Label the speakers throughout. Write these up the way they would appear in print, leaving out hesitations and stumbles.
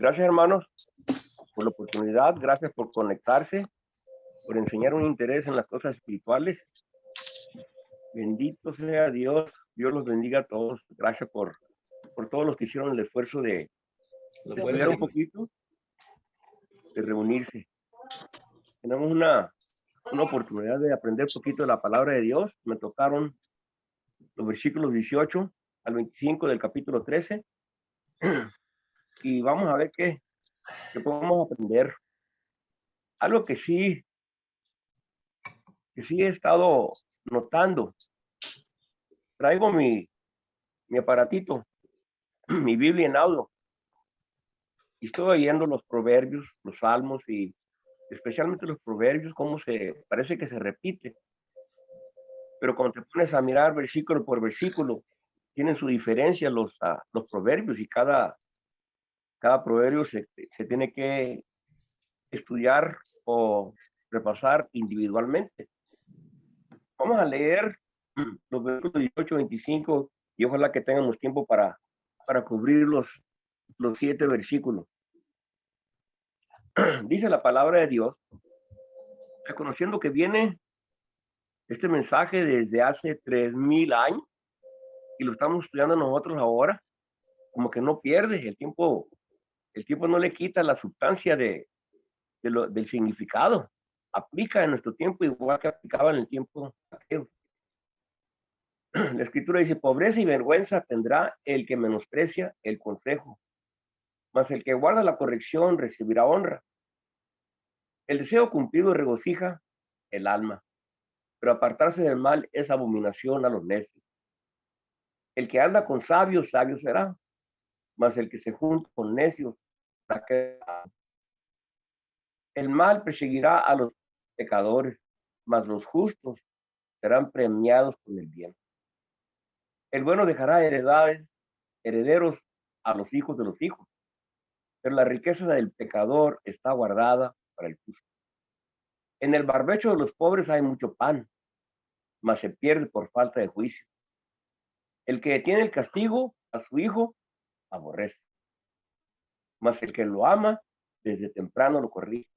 Speaker 1: Gracias, hermanos, por la oportunidad. Gracias por conectarse, por enseñar un interés en las cosas espirituales. Bendito sea Dios. Dios los bendiga a todos. Gracias por todos los que hicieron el esfuerzo de estudiar un poquito, de reunirse. Tenemos una oportunidad de aprender un poquito de la palabra de Dios. Me tocaron los versículos 18 al 25 del capítulo 13. Y vamos a ver qué podemos aprender. Algo que sí he estado notando. Traigo mi aparatito, mi Biblia en audio, y estoy oyendo los proverbios, los salmos, y especialmente los proverbios, cómo parece que se repite. Pero cuando te pones a mirar versículo por versículo, tienen su diferencia los proverbios, y cada proverbio se tiene que estudiar o repasar individualmente. Vamos a leer los versículos 18, 25, y ojalá que tengamos tiempo para cubrir los 7 versículos. Dice la palabra de Dios, reconociendo que viene este mensaje desde hace 3000 años y lo estamos estudiando nosotros ahora, como que no pierde el tiempo no le quita la sustancia del significado, aplica en nuestro tiempo igual que aplicaba en el tiempo aquel. La escritura dice: pobreza y vergüenza tendrá el que menosprecia el consejo, mas el que guarda la corrección recibirá honra. El deseo cumplido regocija el alma, pero apartarse del mal es abominación a los necios. El que anda con sabios, sabio será, mas el que se junta con necios, el mal perseguirá a los pecadores, mas los justos serán premiados con el bien. El bueno dejará herederos a los hijos de los hijos, pero la riqueza del pecador está guardada para el justo. En el barbecho de los pobres hay mucho pan, mas se pierde por falta de juicio. El que detiene el castigo a su hijo aborrece, mas el que lo ama desde temprano lo corrige.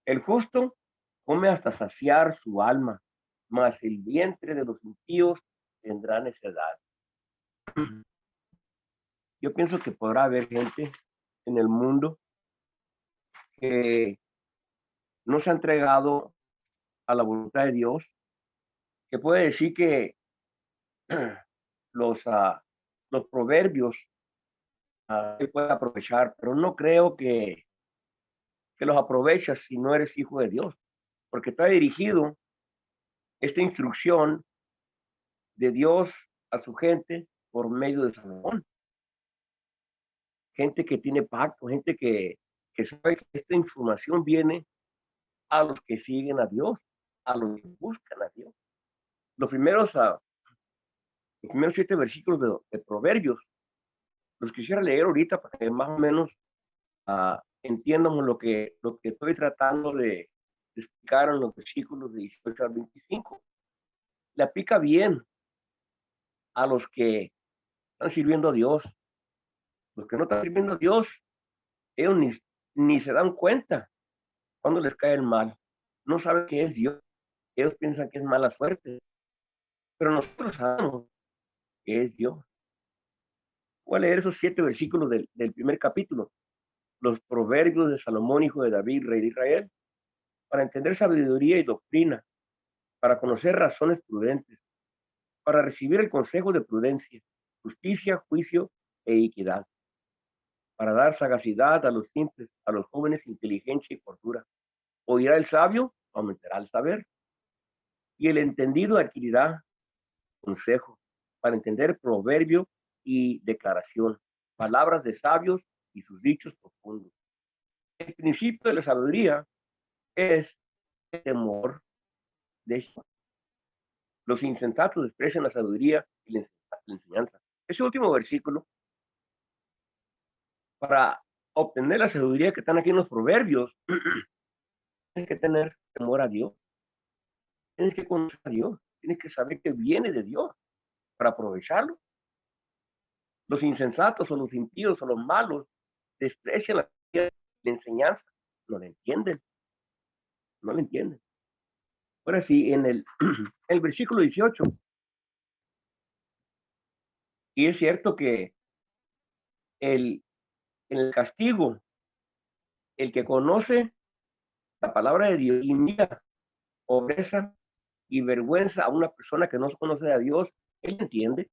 Speaker 1: El justo come hasta saciar su alma, mas el vientre de los impíos tendrá necedad. Yo pienso que podrá haber gente en el mundo que no se ha entregado a la voluntad de Dios, que puede decir que los proverbios se puede aprovechar, pero no creo que los aprovechas si no eres hijo de Dios, porque está dirigido esta instrucción de Dios a su gente por medio de Salomón. Gente que tiene pacto, gente que sabe que esta información viene a los que siguen a Dios, a los que buscan a Dios. Los primeros 7 versículos de Proverbios los quisiera leer ahorita para que más o menos entiendamos lo que estoy tratando de explicar en los versículos de 18 al 25. Le aplica bien a los que están sirviendo a Dios. Los que no están sirviendo a Dios, ellos ni se dan cuenta cuando les cae el mal. No saben qué es Dios. Ellos piensan que es mala suerte. Pero nosotros sabemos que es Dios. Voy a leer esos 7 versículos del primer capítulo. Los proverbios de Salomón, hijo de David, rey de Israel, para entender sabiduría y doctrina, para conocer razones prudentes, para recibir el consejo de prudencia, justicia, juicio e equidad, para dar sagacidad a los simples, a los jóvenes inteligencia y cordura. Oirá el sabio, aumentará el saber, y el entendido adquirirá consejo, para entender proverbio y declaración, palabras de sabios y sus dichos profundos. El principio de la sabiduría es el temor de Jehová. Los insensatos desprecian la sabiduría y la enseñanza. Ese último versículo, para obtener la sabiduría que están aquí en los proverbios, tienes que tener temor a Dios. Tienes que conocer a Dios. Tienes que saber que viene de Dios para aprovecharlo. Los insensatos o los impíos o los malos desprecian la enseñanza, no la entienden, no la entienden. Ahora sí, en el versículo 18, y es cierto que el, en el castigo, el que conoce la palabra de Dios y mira pobreza y vergüenza a una persona que no conoce a Dios, él entiende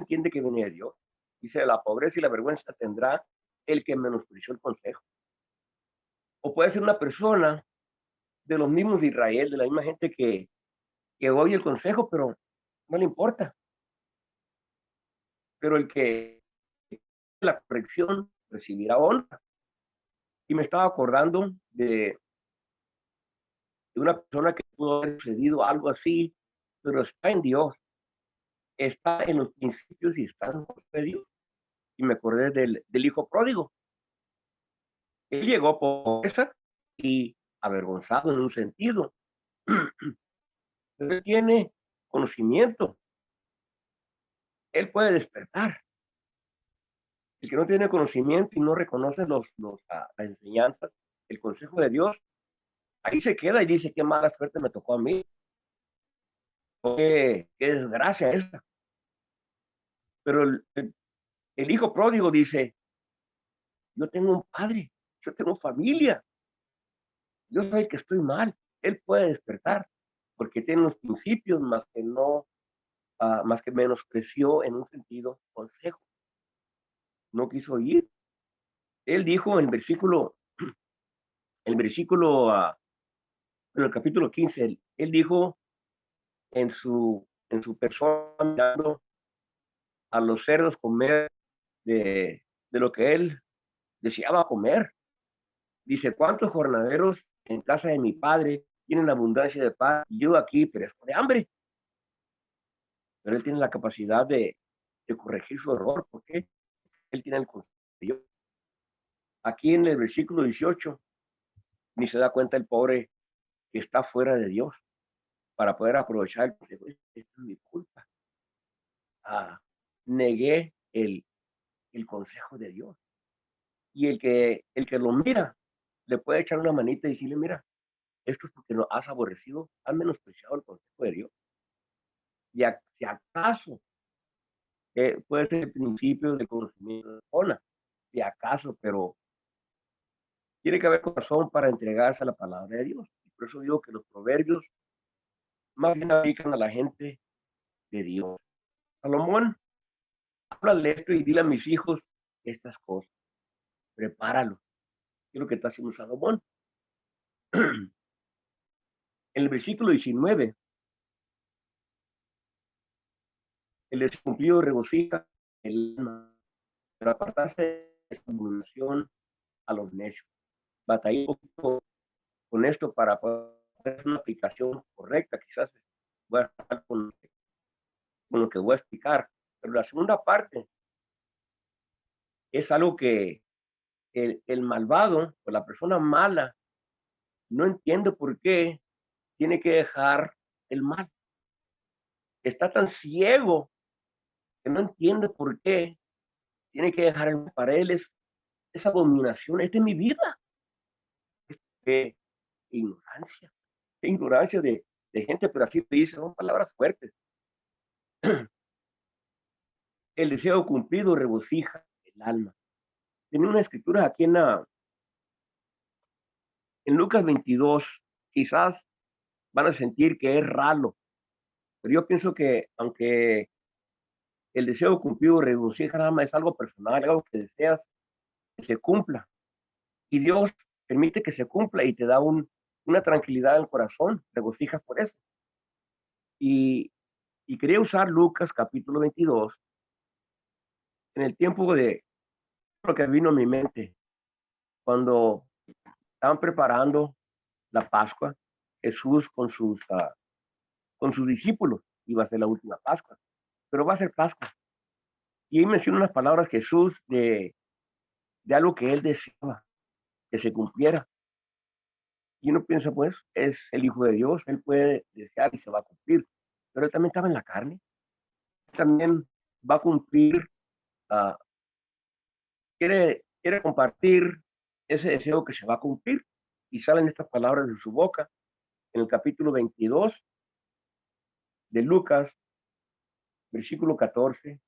Speaker 1: que viene de Dios. Dice, la pobreza y la vergüenza tendrá el que menospreció el consejo. O puede ser una persona de los mismos de Israel, de la misma gente que oye el consejo, pero no le importa. Pero el que la corrección recibirá honra. Y me estaba acordando de una persona que pudo haber sucedido algo así, pero está en Dios, está en los principios y está en los de Dios. Y me acordé del hijo pródigo. Él llegó por esa y avergonzado en un sentido, pero él tiene conocimiento, él puede despertar. El que no tiene conocimiento y no reconoce las enseñanzas, el consejo de Dios, ahí se queda y dice, qué mala suerte me tocó a mí, qué desgracia esta. Pero el hijo pródigo dice, yo tengo un padre, yo tengo familia, yo sé que estoy mal, él puede despertar, porque tiene unos principios más que no, más que menospreció en un sentido consejo, no quiso oír. Él dijo en el versículo, en el capítulo 15, él dijo en su persona, mirando a los cerdos comer de lo que él deseaba comer. Dice, ¿cuántos jornaleros en casa de mi padre tienen abundancia de paz? Y yo aquí perezco de hambre. Pero él tiene la capacidad de corregir su error, porque él tiene el consejo. Aquí en el versículo 18, ni se da cuenta el pobre que está fuera de Dios para poder aprovechar el consejo. Esta es mi culpa. Negué el consejo de Dios. Y el que lo mira, le puede echar una manita y decirle, mira, esto es porque no has aborrecido, has menospreciado el consejo de Dios. Y si acaso puede ser el principio del conocimiento de la persona, si acaso, pero tiene que haber corazón para entregarse a la palabra de Dios. Y por eso digo que los proverbios más bien aplican a la gente de Dios. Salomón, háblale esto y dile a mis hijos estas cosas. Prepáralo. ¿Qué es lo que está haciendo Salomón? En el versículo 19, el descumplido regocija el alma, pero apartarse de esta abominación a los necios. Batallé un poquito con esto para poder hacer una aplicación correcta. Quizás voy a estar con lo que voy a explicar. Pero la segunda parte es algo que el malvado o la persona mala no entiende por qué tiene que dejar el mal. Está tan ciego que no entiende por qué tiene que dejar el mal. Para él es esa abominación, esta es mi vida. Eh, ignorancia, ignorancia de gente, pero así te dice, son palabras fuertes. El deseo cumplido regocija el alma. Tenía una escritura aquí en Lucas 22, quizás van a sentir que es raro, pero yo pienso que aunque el deseo cumplido regocija el alma es algo personal, algo que deseas que se cumpla, y Dios permite que se cumpla y te da una tranquilidad en el corazón, regocijas por eso. Y, y quería usar Lucas capítulo 22 en el tiempo de lo que vino a mi mente, cuando estaban preparando la Pascua, Jesús con sus discípulos, iba a ser la última Pascua, pero va a ser Pascua. Y ahí menciona unas palabras Jesús de algo que él deseaba que se cumpliera. Y uno piensa, pues, es el Hijo de Dios, él puede desear y se va a cumplir, pero él también estaba en la carne, también va a cumplir, uh, quiere quiere compartir ese deseo que se va a cumplir. Y salen estas palabras de su boca en el capítulo 22 de Lucas, versículo 14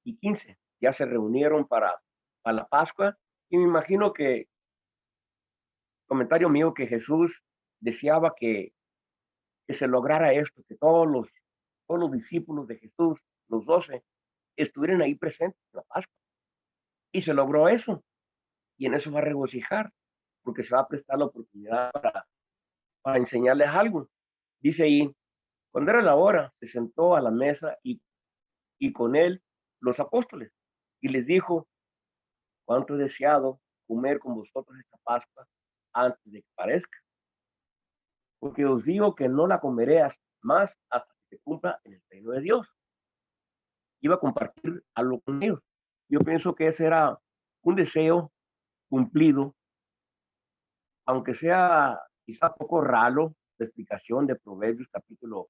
Speaker 1: y 15. Ya se reunieron para la Pascua y me imagino que, comentario mío, que Jesús deseaba que se lograra esto, que todos los discípulos de Jesús, los 12, estuvieran ahí presentes en la Pascua. Y se logró eso. Y en eso va a regocijar, porque se va a prestar la oportunidad para enseñarles algo. Dice ahí, cuando era la hora, se sentó a la mesa y con él los apóstoles. Y les dijo, cuánto he deseado comer con vosotros esta Pascua antes de que parezca. Porque os digo que no la comeré más hasta que se cumpla en el reino de Dios. Iba a compartir algo con ellos. Yo pienso que ese era un deseo cumplido, aunque sea quizá poco raro, la explicación de Proverbios capítulo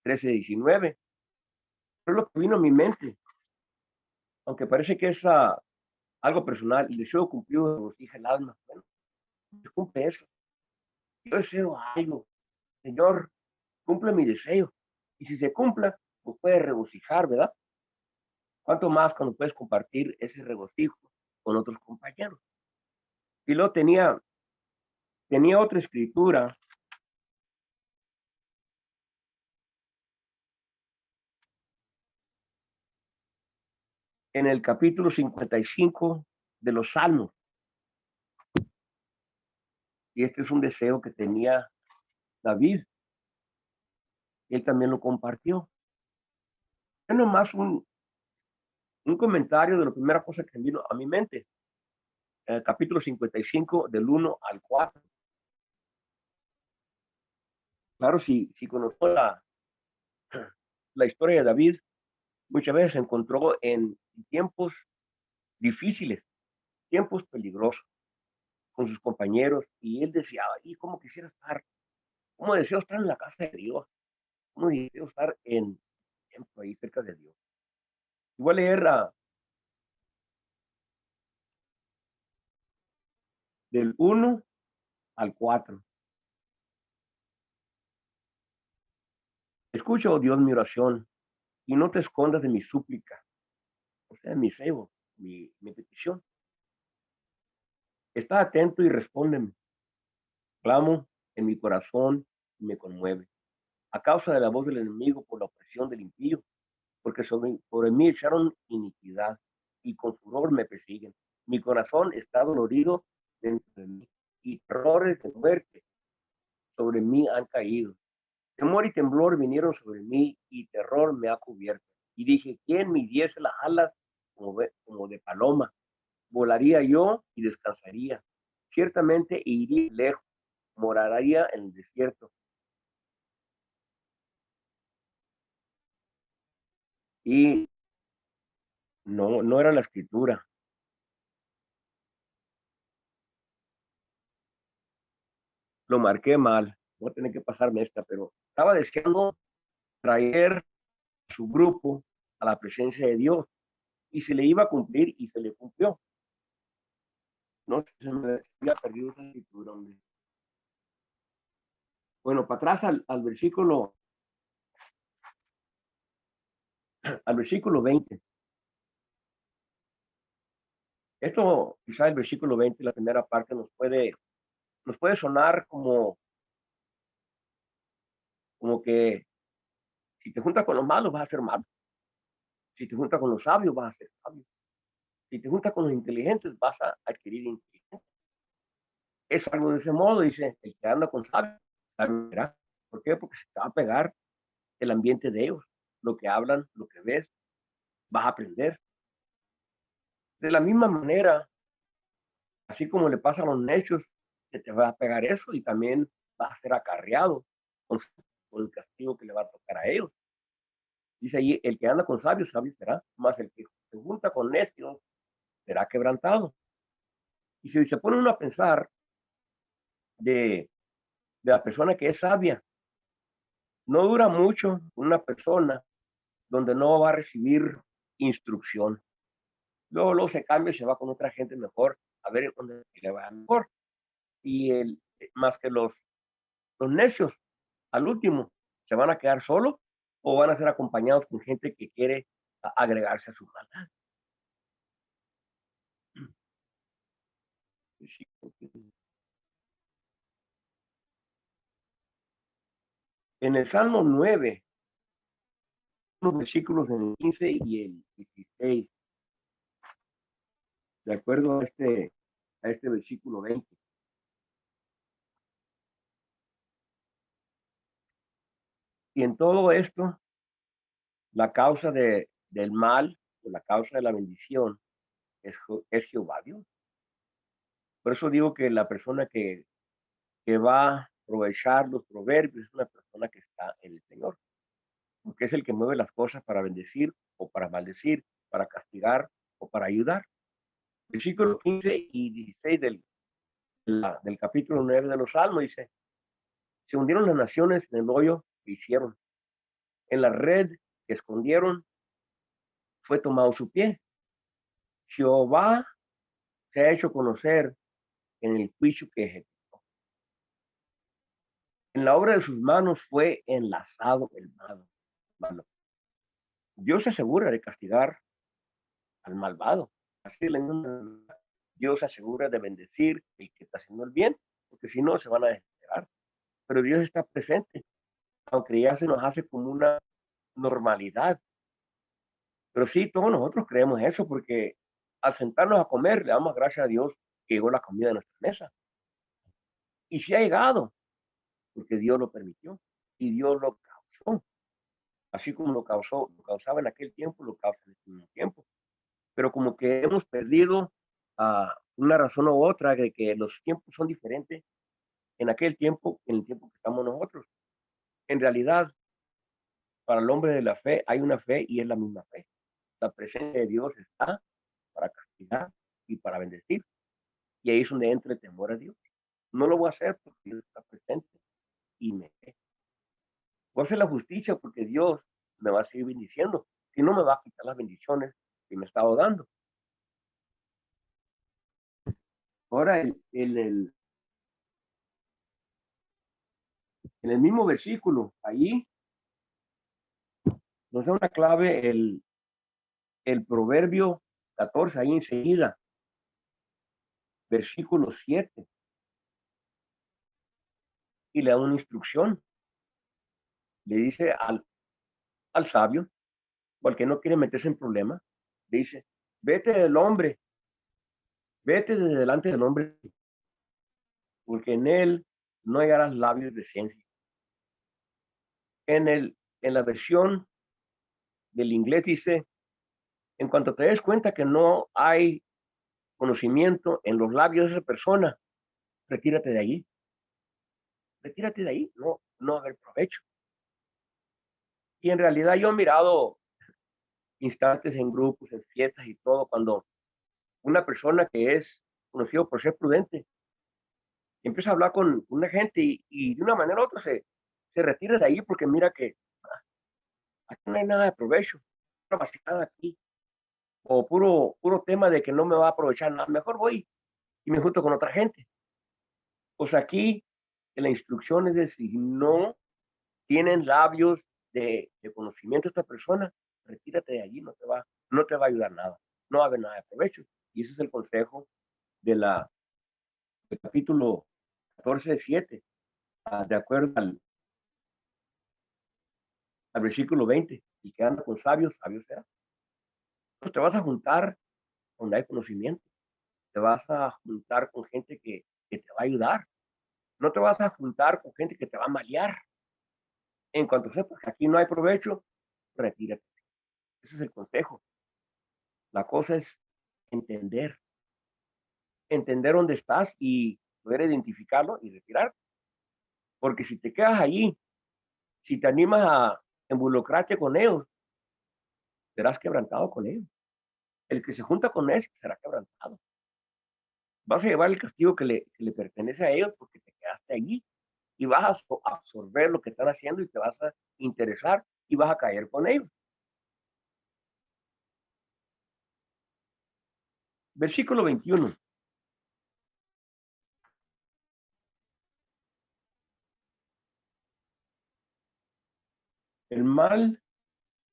Speaker 1: 13, 19. Pero lo que vino a mi mente, aunque parece que es algo personal, el deseo cumplido regocija el alma. Bueno, se cumple eso. Yo deseo algo, Señor, cumple mi deseo. Y si se cumpla, pues puede regocijar, ¿verdad? ¿Cuánto más cuando puedes compartir ese regocijo con otros compañeros? Y luego tenía otra escritura en el capítulo 55 de los Salmos. Y este es un deseo que tenía David. Él también lo compartió. Es nomás un comentario de la primera cosa que vino a mi mente. En el capítulo 55, del 1 al 4. Claro, si conozco la historia de David, muchas veces se encontró en tiempos difíciles, tiempos peligrosos con sus compañeros, y él decía, y cómo quisiera estar, cómo deseo estar en la casa de Dios, cómo deseo estar en tiempo ahí cerca de Dios. Y voy a leer del 1 al 4. Escucha, oh Dios, mi oración, y no te escondas de mi súplica, o sea, mi cebo, mi petición. Está atento y respóndeme. Clamo en mi corazón y me conmueve. A causa de la voz del enemigo por la opresión del impío, porque sobre mí echaron iniquidad y con furor me persiguen. Mi corazón está dolorido dentro de mí y terrores de muerte sobre mí han caído. Temor y temblor vinieron sobre mí y terror me ha cubierto. Y dije, ¿quién me diese las alas como de paloma? Volaría yo y descansaría. Ciertamente iría lejos, moraría en el desierto. Y no era la escritura. Lo marqué mal. Voy a tener que pasarme esta, pero estaba deseando traer a su grupo a la presencia de Dios y se le iba a cumplir y se le cumplió. No se me había perdido esa escritura, hombre. Bueno, para atrás al versículo 20. Esto, quizá el versículo 20, la primera parte, nos puede sonar como que si te juntas con los malos vas a ser malo. Si te juntas con los sabios vas a ser sabio. Si te juntas con los inteligentes vas a adquirir inteligencia. Es algo de ese modo, dice, el que anda con sabios, sabio será. ¿Por qué? Porque se te va a pegar el ambiente de ellos. Lo que hablan, lo que ves, vas a aprender. De la misma manera, así como le pasa a los necios, se te va a pegar eso y también vas a ser acarreado con, con el castigo que le va a tocar a ellos. Dice ahí, el que anda con sabios, sabio será, más el que se junta con necios será quebrantado. Y si se pone uno a pensar de, de la persona que es sabia, no dura mucho una persona donde no va a recibir instrucción. luego se cambia y se va con otra gente mejor a ver dónde le va mejor. Y más que los necios, al último, ¿se van a quedar solos o van a ser acompañados con gente que quiere agregarse a su maldad? En el Salmo 9, los versículos en el 15 y el 16, de acuerdo a este versículo 20. Y en todo esto, la causa del mal o la causa de la bendición es Jehová Dios. Por eso digo que la persona que va a aprovechar los proverbios es una persona que está en el Señor, porque es el que mueve las cosas para bendecir o para maldecir, para castigar o para ayudar. Versículo 15 y 16 del capítulo 9 de los Salmos dice, se hundieron las naciones en el hoyo que hicieron, en la red que escondieron fue tomado su pie. Jehová se ha hecho conocer en el juicio que ejecutó. En la obra de sus manos fue enlazado el malo. Dios se asegura de castigar al malvado. Así Dios se asegura de bendecir el que está haciendo el bien, porque si no se van a desesperar. Pero Dios está presente, aunque ya se nos hace como una normalidad. Pero sí, todos nosotros creemos eso, porque al sentarnos a comer, le damos gracias a Dios que llegó la comida a nuestra mesa. Y si ha llegado, porque Dios lo permitió y Dios lo causó. Así como lo causaba en aquel tiempo, lo causa en este mismo tiempo. Pero como que hemos perdido una razón u otra de que los tiempos son diferentes en aquel tiempo, en el tiempo que estamos nosotros. En realidad, para el hombre de la fe hay una fe y es la misma fe. La presencia de Dios está para castigar y para bendecir. Y ahí es donde entra el temor a Dios. No lo voy a hacer porque Dios está presente y me ve. Voy a hacer la justicia porque Dios me va a seguir bendiciendo. Si no, me va a quitar las bendiciones que me estaba dando. Ahora, en el mismo versículo, ahí nos da una clave el proverbio 14, ahí enseguida, versículo 7, y le da una instrucción. Le dice al sabio, o al que no quiere meterse en problemas, le dice, vete del hombre, vete de delante del hombre, porque en él no hallarás labios de ciencia. En la versión del inglés dice, en cuanto te des cuenta que no hay conocimiento en los labios de esa persona, retírate de allí, retírate de ahí, no va a haber provecho. Y en realidad yo he mirado instantes en grupos, en fiestas y todo, cuando una persona que es conocido por ser prudente empieza a hablar con una gente y de una manera u otra se retira de ahí porque mira que aquí no hay nada de provecho, no pasa nada aquí, o puro tema de que no me va a aprovechar nada, mejor voy y me junto con otra gente. Pues aquí la instrucción es de si no tienen labios de conocimiento esta persona, retírate de allí, no te va a ayudar nada, no va a haber nada de provecho. Y ese es el consejo de del capítulo 14, 7, de acuerdo al versículo 20, y que anda con sabios, sabios será. Pues te vas a juntar donde hay conocimiento, te vas a juntar con gente que te va a ayudar, no te vas a juntar con gente que te va a malear. En cuanto sepas que aquí no hay provecho, retírate. Ese es el consejo. La cosa es entender, entender dónde estás y poder identificarlo y retirar. Porque si te quedas allí, si te animas a involucrarte con ellos, serás quebrantado con ellos. El que se junta con ellos será quebrantado. Vas a llevar el castigo que le pertenece a ellos porque te quedaste allí y vas a absorber lo que están haciendo y te vas a interesar y vas a caer con ellos. Versículo 21. El mal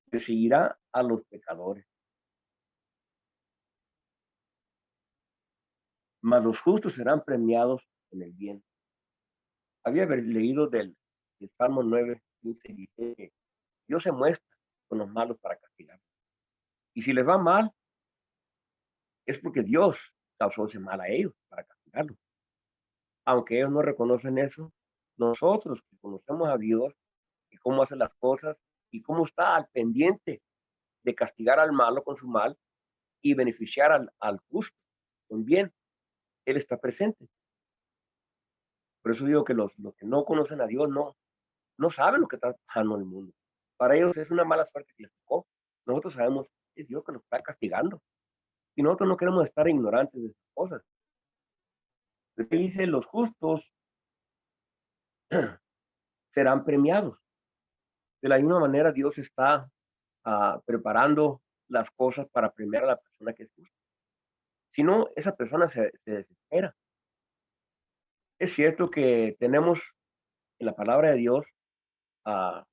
Speaker 1: perseguirá a los pecadores, mas los justos serán premiados en el bien. Había leído del Salmo 9:15, dice que Dios se muestra con los malos para castigar. Y si les va mal, es porque Dios causó ese mal a ellos para castigarlos. Aunque ellos no reconocen eso, nosotros que conocemos a Dios y cómo hace las cosas y cómo está al pendiente de castigar al malo con su mal y beneficiar al justo con bien, Él está presente. Por eso digo que los que no conocen a Dios no saben lo que está pasando en el mundo. Para ellos es una mala suerte que les tocó. Nosotros sabemos que es Dios que nos está castigando. Y nosotros no queremos estar ignorantes de esas cosas. Porque dice, los justos serán premiados. De la misma manera, Dios está preparando las cosas para premiar a la persona que es justa. Si no, esa persona se desespera. Es cierto que tenemos en la palabra de Dios ah,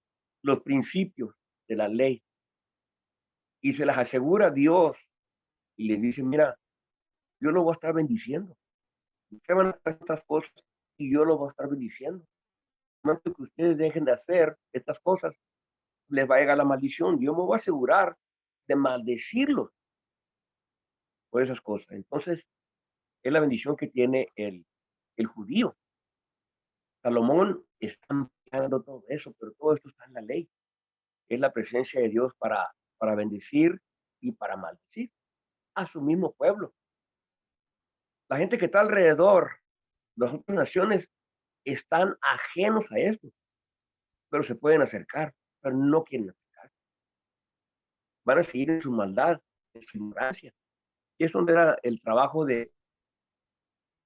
Speaker 1: los principios de la ley y se las asegura Dios y le dice, mira, yo lo voy a estar bendiciendo. Ustedes van a hacer estas cosas y yo lo voy a estar bendiciendo. No es que ustedes dejen de hacer estas cosas, les va a llegar la maldición. Yo me voy a asegurar de maldecirlos por esas cosas. Entonces, es la bendición que tiene el judío. Salomón está ampliando todo eso, pero todo esto está en la ley. Es la presencia de Dios para bendecir y para maldecir a su mismo pueblo. La gente que está alrededor, las otras naciones, están ajenos a esto, pero se pueden acercar, pero no quieren acercar. Van a seguir en su maldad, en su ignorancia. Y es donde era el trabajo de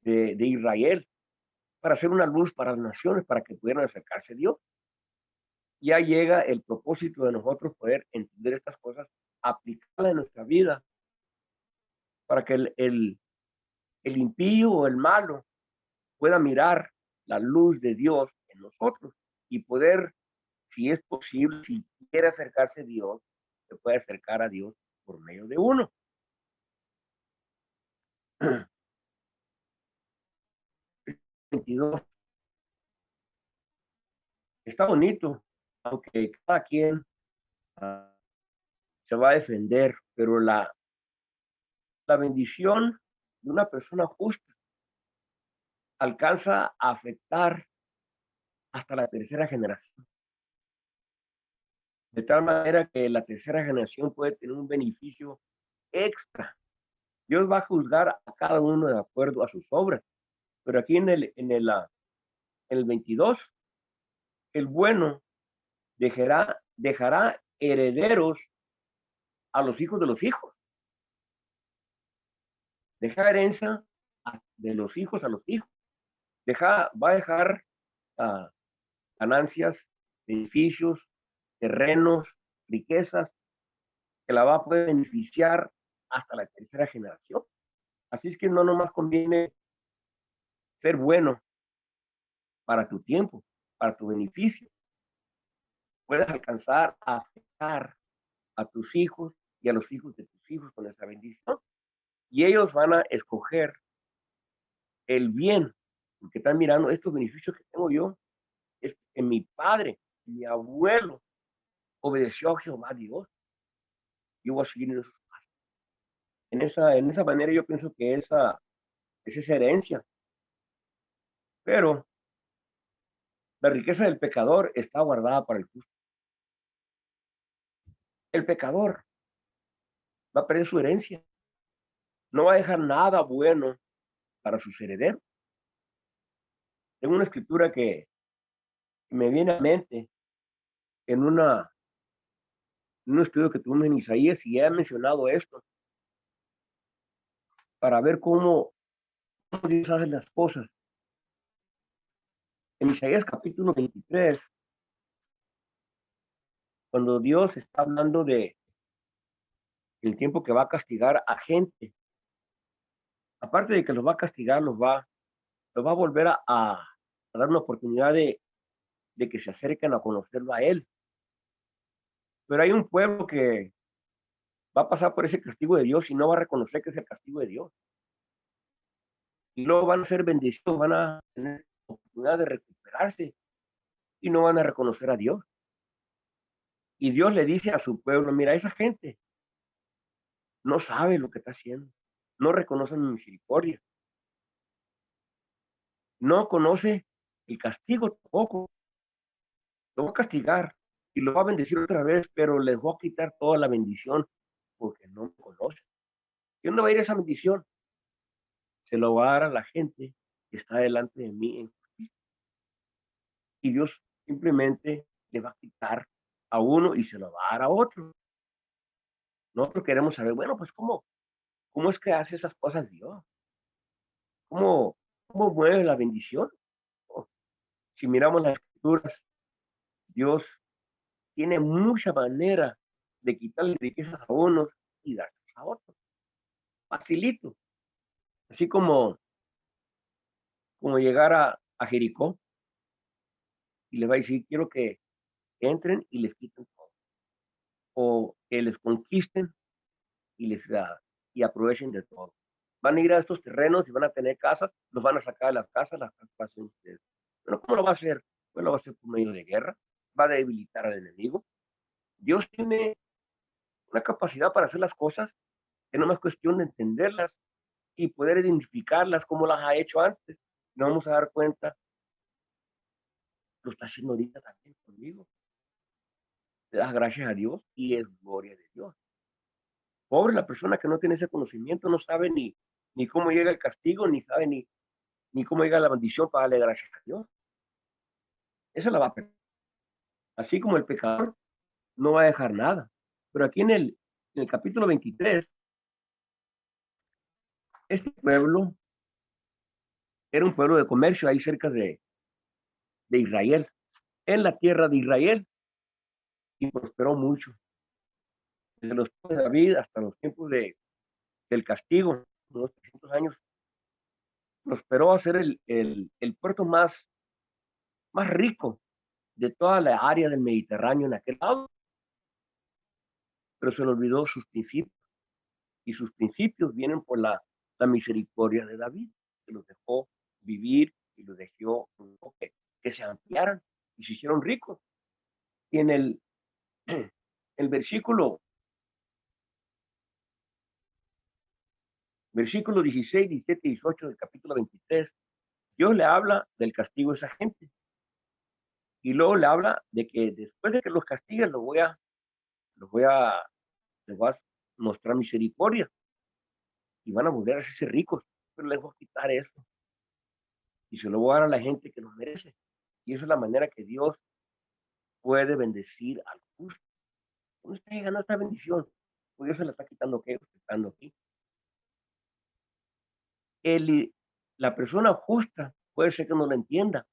Speaker 1: Israel, para hacer una luz para las naciones, para que pudieran acercarse a Dios. Ya llega el propósito de nosotros poder entender estas cosas, aplicarlas en nuestra vida, para que el impío o el malo pueda mirar la luz de Dios en nosotros y poder, si es posible, si quiere acercarse a Dios, se puede acercar a Dios por medio de uno. 22. Está bonito, aunque cada quien uh, se va a defender, pero la bendición de una persona justa alcanza a afectar hasta la tercera generación. De tal manera que la tercera generación puede tener un beneficio extra. Dios va a juzgar a cada uno de acuerdo a sus obras. Pero aquí en el 22, el bueno dejará herederos a los hijos de los hijos. Deja herencia de los hijos a los hijos. Va a dejar uh, ganancias, edificios, terrenos, riquezas, que la va a poder beneficiar hasta la tercera generación. Así es que no nomás conviene ser bueno para tu tiempo, para tu beneficio. Puedes alcanzar a afectar a tus hijos y a los hijos de tus hijos con esa bendición. Y ellos van a escoger el bien, porque están mirando estos beneficios que tengo yo, es que mi padre, mi abuelo, obedeció a Jehová Dios. Yo voy a seguir en esos pasos. En esa manera yo pienso que es esa herencia. Pero la riqueza del pecador está guardada para el justo. El pecador va a perder su herencia. No va a dejar nada bueno para sus herederos. Tengo una escritura que me viene a mente en un estudio que tuvimos en Isaías y ya he mencionado esto para ver cómo Dios hace las cosas. En Isaías capítulo 23, cuando Dios está hablando de el tiempo que va a castigar a gente aparte de que los va a castigar, los va a volver a dar una oportunidad de que se acerquen a conocerlo a Él. Pero hay un pueblo que va a pasar por ese castigo de Dios y no va a reconocer que es el castigo de Dios. Y luego van a ser bendecidos, van a tener oportunidad de recuperarse y no van a reconocer a Dios. Y Dios le dice a su pueblo, mira, esa gente no sabe lo que está haciendo, no reconoce mi misericordia, no conoce el castigo tampoco, lo va a castigar y lo va a bendecir otra vez, pero les voy a quitar toda la bendición porque no me conoce. ¿Y dónde va a ir esa bendición? Se lo va a dar a la gente que está delante de mí en justicia. Y Dios simplemente le va a quitar a uno y se lo va a dar a otro. Nosotros queremos saber, bueno, pues cómo es que hace esas cosas Dios, cómo, cómo mueve la bendición. Oh, si miramos las escrituras, Dios tiene mucha manera de quitarle riquezas a unos y darlas a otros. Facilito. Así como llegar a Jericó y le va a decir, quiero que entren y les quiten todo. O que les conquisten y y aprovechen de todo. Van a ir a estos terrenos y van a tener casas, los van a sacar de las casas va a ser ustedes. Pero ¿cómo lo va a hacer? Pues lo va a hacer por medio de guerra, va a debilitar al enemigo. Dios tiene una capacidad para hacer las cosas, que no es cuestión de entenderlas y poder identificarlas como las ha hecho antes. Nos vamos a dar cuenta, lo está haciendo ahorita también conmigo. Le das gracias a Dios y es gloria de Dios. Pobre la persona que no tiene ese conocimiento, no sabe ni cómo llega el castigo, ni sabe ni cómo llega la bendición para darle gracias a Dios. Esa la va a perder. Así como el pecador no va a dejar nada. Pero aquí en el capítulo 23, este pueblo era un pueblo de comercio ahí cerca de Israel, en la tierra de Israel, y prosperó mucho. Desde los tiempos de David hasta los tiempos del castigo, unos 300 años, prosperó a ser el puerto más rico de toda la área del Mediterráneo en aquel lado, pero se le olvidó sus principios. Y sus principios vienen por la misericordia de David, que los dejó vivir y los dejó que se ampliaran y se hicieron ricos. Y en el versículo 16, 17 y 18 del capítulo 23, Dios le habla del castigo de esa gente. Y luego le habla de que después de que los castigue, los voy a, les voy a mostrar misericordia y van a volver a hacerse ricos, pero les voy a quitar eso y se lo voy a dar a la gente que lo merece. Y esa es la manera que Dios puede bendecir al justo. ¿Dónde está llegando esta bendición? Pues Dios se la está quitando, ¿qué? Quitando aquí. El, la persona justa puede ser que no lo entienda.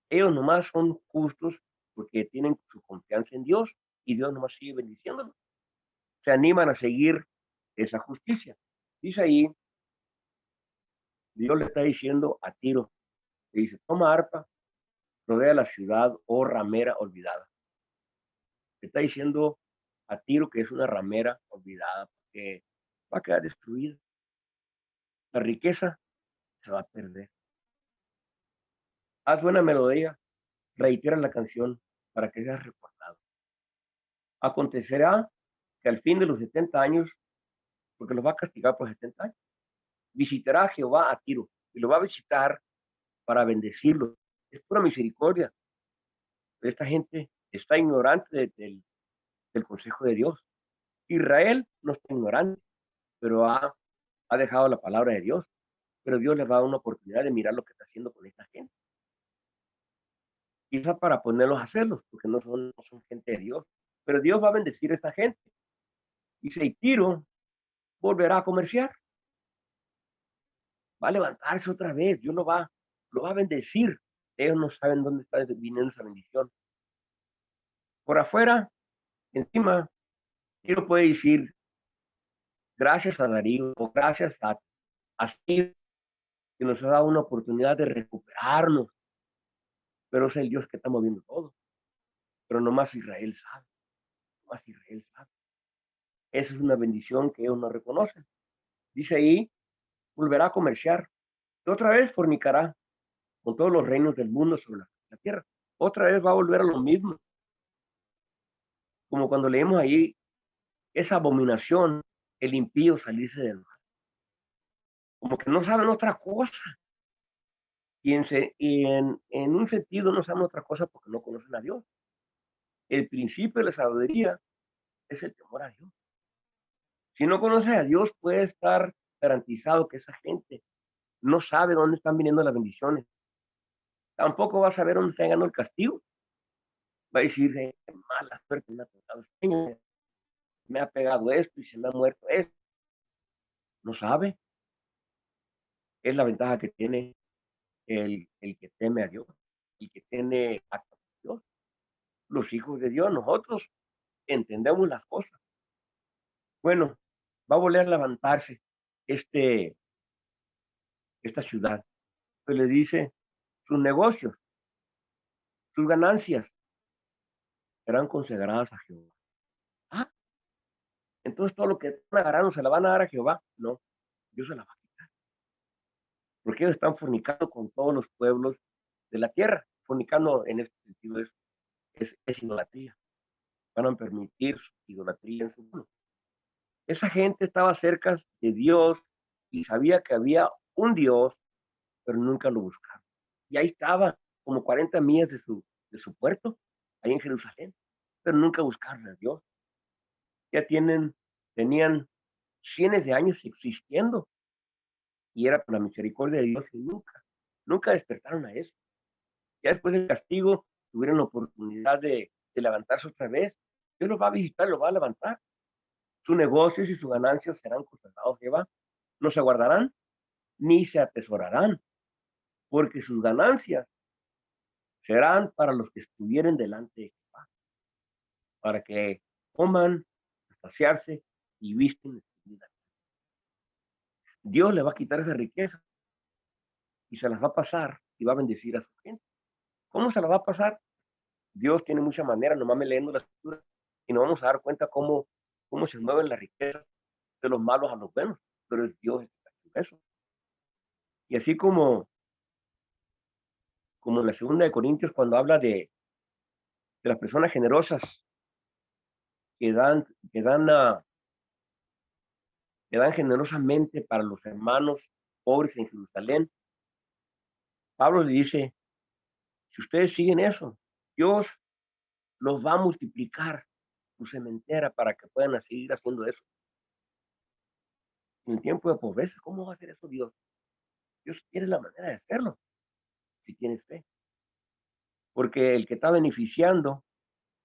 Speaker 1: Ellos nomás son justos porque tienen su confianza en Dios y Dios nomás sigue bendiciéndolos. Se animan a seguir esa justicia. Dice ahí, Dios le está diciendo a Tiro, le dice, toma arpa, rodea la ciudad, oh ramera olvidada. Le está diciendo a Tiro que es una ramera olvidada porque va a quedar destruida. La riqueza se va a perder. Haz buena melodía, reitera la canción para que seas recordado. Acontecerá que al fin de los 70 años, porque los va a castigar por 70 años, visitará a Jehová a Tiro y lo va a visitar para bendecirlo. Es pura misericordia. Esta gente está ignorante del consejo de Dios. Israel no está ignorante, pero ha dejado la palabra de Dios. Pero Dios les va a dar una oportunidad de mirar lo que está haciendo con esta gente. Quizá para ponerlos a hacerlos, porque no son gente de Dios. Pero Dios va a bendecir a esta gente. Y si Tiro volverá a comerciar, va a levantarse otra vez, Dios lo va a bendecir. Ellos no saben dónde está viniendo esa bendición. Por afuera, encima, Tiro puede decir gracias a Darío o gracias así que nos ha dado una oportunidad de recuperarnos, pero es el Dios que está moviendo todo. Pero nomás Israel sabe, nomás Israel sabe. Esa es una bendición que ellos no reconocen. Dice ahí, volverá a comerciar. Y otra vez fornicará con todos los reinos del mundo sobre la tierra. Otra vez va a volver a lo mismo. Como cuando leemos ahí esa abominación, el impío salirse del mal. Como que no saben otra cosa. Y en un sentido no saben otra cosa porque no conocen a Dios. El principio de la sabiduría es el temor a Dios. Si no conoces a Dios, puede estar garantizado que esa gente no sabe dónde están viniendo las bendiciones. Tampoco va a saber dónde está llegando el castigo. Va a decir, qué mala suerte me ha tocado este año, me ha pegado esto y se me ha muerto esto. No sabe. Es la ventaja que tiene el que teme a Dios, el que tiene acto con Dios. Los hijos de Dios, nosotros entendemos las cosas. Bueno, va a volver a levantarse este, esta ciudad. Se le dice, sus negocios, sus ganancias serán consagradas a Jehová. Ah, entonces todo lo que están agarrando se la van a dar a Jehová. No, Dios se la va a quitar. Porque ellos están fornicando con todos los pueblos de la tierra. Fornicando en este sentido es idolatría. Van a permitir su idolatría en su mundo. Esa gente estaba cerca de Dios y sabía que había un Dios, pero nunca lo buscaron. Y ahí estaba, como 40 millas de su puerto, ahí en Jerusalén, pero nunca buscaron a Dios. Ya tenían cientos de años existiendo y era por la misericordia de Dios y nunca despertaron a eso. Ya después del castigo tuvieron la oportunidad de levantarse otra vez. Dios los va a visitar, los va a levantar. Sus negocios y sus ganancias serán consagrados a Jehová. No se guardarán ni se atesorarán, porque sus ganancias serán para los que estuvieren delante de Jehová, para que coman, saciarse y visten. Dios le va a quitar esa riqueza y se las va a pasar y va a bendecir a su gente. ¿Cómo se las va a pasar? Dios tiene muchas maneras, nomás me leyendo la escritura y nos vamos a dar cuenta cómo se mueven las riquezas de los malos a los buenos, pero es Dios el que está haciendo eso. Y así como en la segunda de Corintios, cuando habla de las personas generosas que dan, que dan, que dan generosamente para los hermanos pobres en Jerusalén, Pablo le dice, si ustedes siguen eso, Dios los va a multiplicar su cementera para que puedan seguir haciendo eso. En el tiempo de pobreza, ¿cómo va a hacer eso Dios? Dios tiene la manera de hacerlo, si tienes fe. Porque el que está beneficiando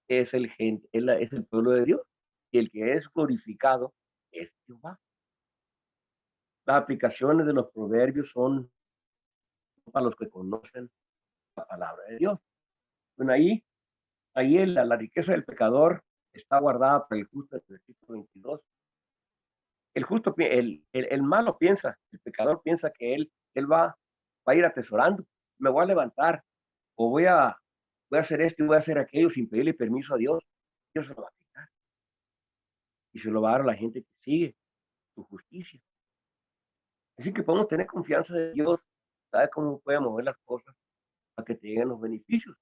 Speaker 1: es el pueblo de Dios. Y el que es glorificado es Jehová. Las aplicaciones de los proverbios son para los que conocen la palabra de Dios. Bueno, ahí la riqueza del pecador está guardada para el justo en el versículo 22. El malo piensa, el pecador piensa que él va a ir atesorando. Me voy a levantar o voy a hacer esto y voy a hacer aquello sin pedirle permiso a Dios. Dios se lo va a quitar. Y se lo va a dar a la gente que sigue su justicia. Así que podemos tener confianza de Dios, sabe cómo puede mover las cosas para que te lleguen los beneficios.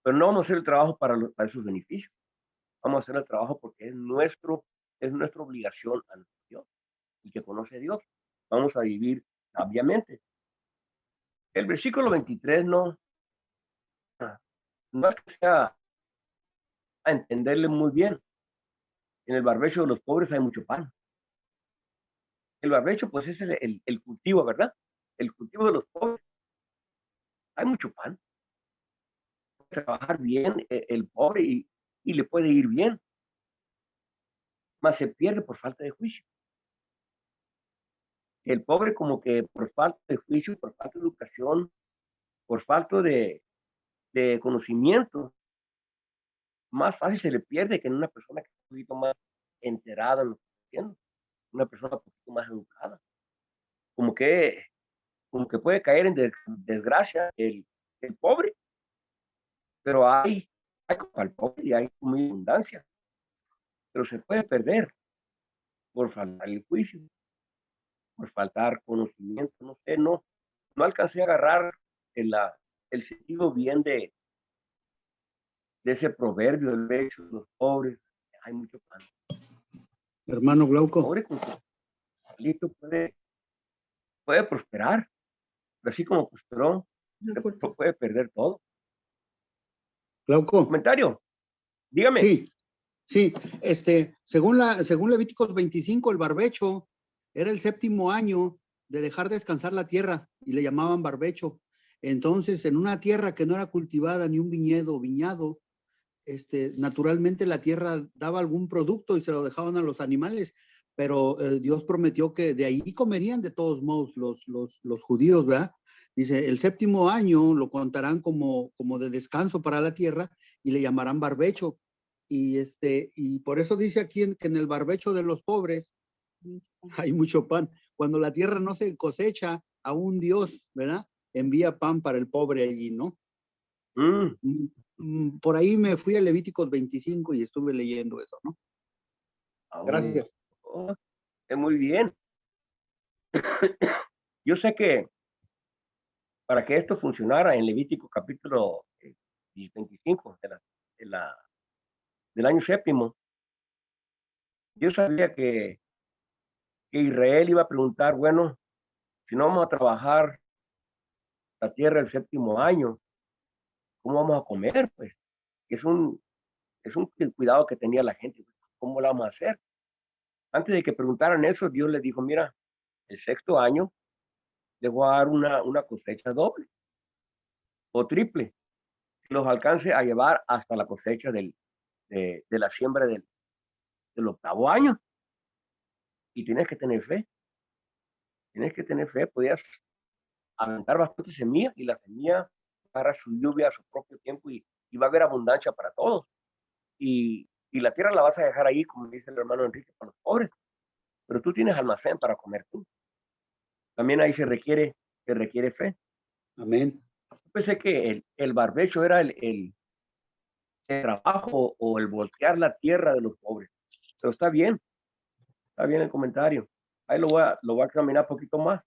Speaker 1: Pero no vamos a hacer el trabajo para esos beneficios. Vamos a hacer el trabajo porque es nuestra obligación a Dios y que conoce a Dios. Vamos a vivir sabiamente. El versículo 23 no es que sea a entenderle muy bien. En el barbecho de los pobres hay mucho pan. El barbecho, pues, es el cultivo, ¿verdad? El cultivo de los pobres. Hay mucho pan. Puede trabajar bien el pobre y le puede ir bien, mas se pierde por falta de juicio. El pobre como que por falta de juicio, por falta de educación, por falta de conocimiento, más fácil se le pierde que en una persona que es un poquito más enterada en lo que está haciendo. Una persona poquito más educada. Como que, como que puede caer en desgracia el pobre, pero hay como al pobre y hay como abundancia, pero se puede perder por faltar el juicio, por faltar conocimiento, no sé, no alcancé a agarrar el sentido bien de ese proverbio, el hecho de los pobres, hay mucho pan.
Speaker 2: Hermano Glauco.
Speaker 1: Pobre con su palito puede prosperar, pero así como prosperó, puede perder todo.
Speaker 2: Glauco.
Speaker 1: Comentario, dígame.
Speaker 2: Sí, según Levíticos 25, el barbecho era el 7º año de dejar descansar la tierra y le llamaban barbecho. Entonces, en una tierra que no era cultivada ni un viñado, naturalmente la tierra daba algún producto y se lo dejaban a los animales, pero Dios prometió que de ahí comerían de todos modos los judíos, ¿verdad? Dice, el 7º año lo contarán como de descanso para la tierra y le llamarán barbecho. Y por eso dice aquí que en el barbecho de los pobres hay mucho pan. Cuando la tierra no se cosecha, aún Dios, ¿verdad? Envía pan para el pobre allí, ¿no? Por ahí me fui a Levíticos 25 y estuve leyendo eso, ¿no? Gracias.
Speaker 1: Muy bien. Yo sé que para que esto funcionara en Levítico capítulo 25 del año 7º, yo sabía que Israel iba a preguntar, bueno, si no vamos a trabajar la tierra el 7º año, ¿cómo vamos a comer? Pues es un cuidado que tenía la gente. ¿Cómo lo vamos a hacer? Antes de que preguntaran eso, Dios les dijo, mira, el 6º año les voy a dar una cosecha doble o triple, que los alcance a llevar hasta la cosecha de la siembra del 8º año. Y tienes que tener fe, podías aventar bastante semilla y la semilla para su lluvia a su propio tiempo y va a haber abundancia para todos. Y la tierra la vas a dejar ahí, como dice el hermano Enrique, para los pobres, pero tú tienes almacén para comer tú. También ahí se requiere fe.
Speaker 2: Amén.
Speaker 1: Yo pensé que el barbecho era el trabajo o el voltear la tierra de los pobres, pero está bien el comentario. Ahí lo voy a examinar un poquito más.